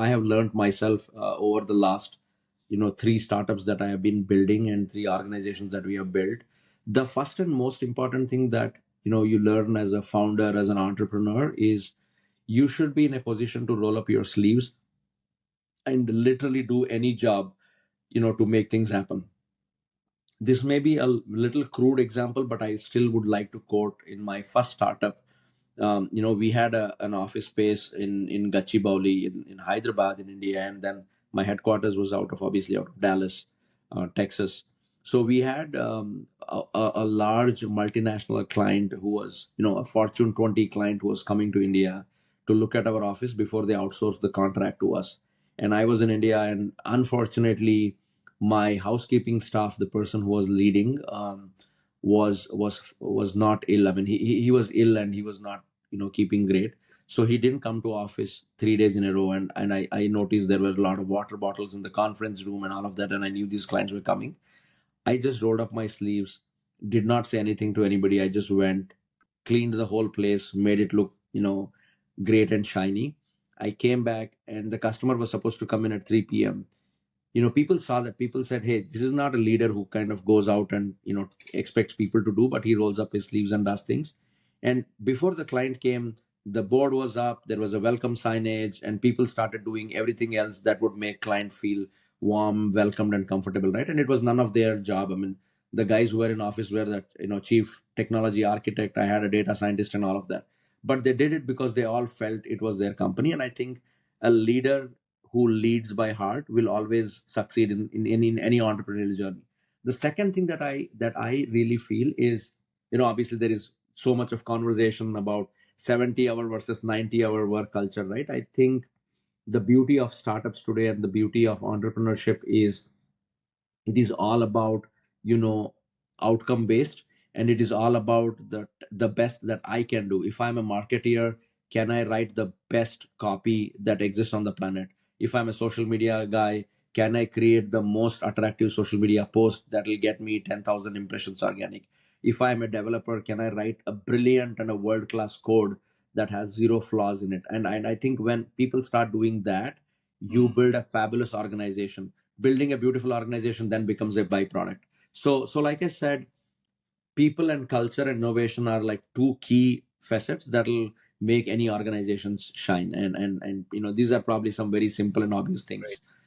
I have learned myself over the last, three startups that I have been building and three organizations that we have built. The first and most important thing that, you learn as a founder, as an entrepreneur, is you should be in a position to roll up your sleeves and literally do any job, to make things happen. This may be a little crude example, but I still would like to quote in my first startup. We had an office space in Gachibowli in Hyderabad in India, and then my headquarters was obviously out of Dallas, Texas. So we had a large multinational client who was, a Fortune 20 client who was coming to India to look at our office before they outsourced the contract to us. And I was in India, and unfortunately, my housekeeping staff, the person who was leading, was not ill. I mean, he was ill and he was not, keeping great. So he didn't come to office 3 days in a row, and I noticed there were a lot of water bottles in the conference room and all of that, and I knew these clients were coming. I just rolled up my sleeves, did not say anything to anybody. I just went, cleaned the whole place, made it look, great and shiny. I came back, and the customer was supposed to come in at 3 p.m. People saw that. People said, hey, this is not a leader who kind of goes out and, expects people to do, but he rolls up his sleeves and does things. And before the client came, the board was up, there was a welcome signage, and people started doing everything else that would make client feel warm, welcomed, and comfortable, right? And it was none of their job. I mean, the guys who were in office were that, chief technology architect, I had a data scientist and all of that. But they did it because they all felt it was their company. And I think a leader who leads by heart will always succeed in any entrepreneurial journey. The second thing that I really feel is, obviously there is so much of conversation about 70-hour versus 90-hour work culture, right? I think the beauty of startups today and the beauty of entrepreneurship is it is all about, outcome based, and it is all about the best that I can do. If I'm a marketeer, can I write the best copy that exists on the planet? If I'm a social media guy, can I create the most attractive social media post that will get me 10,000 impressions organic? If I'm a developer, can I write a brilliant and a world class code that has zero flaws in it? And I think when people start doing that, you build a fabulous organization. Building a beautiful organization then becomes a byproduct. So like I said, people and culture and innovation are like two key facets that'll make any organizations shine. And these are probably some very simple and obvious Right. things.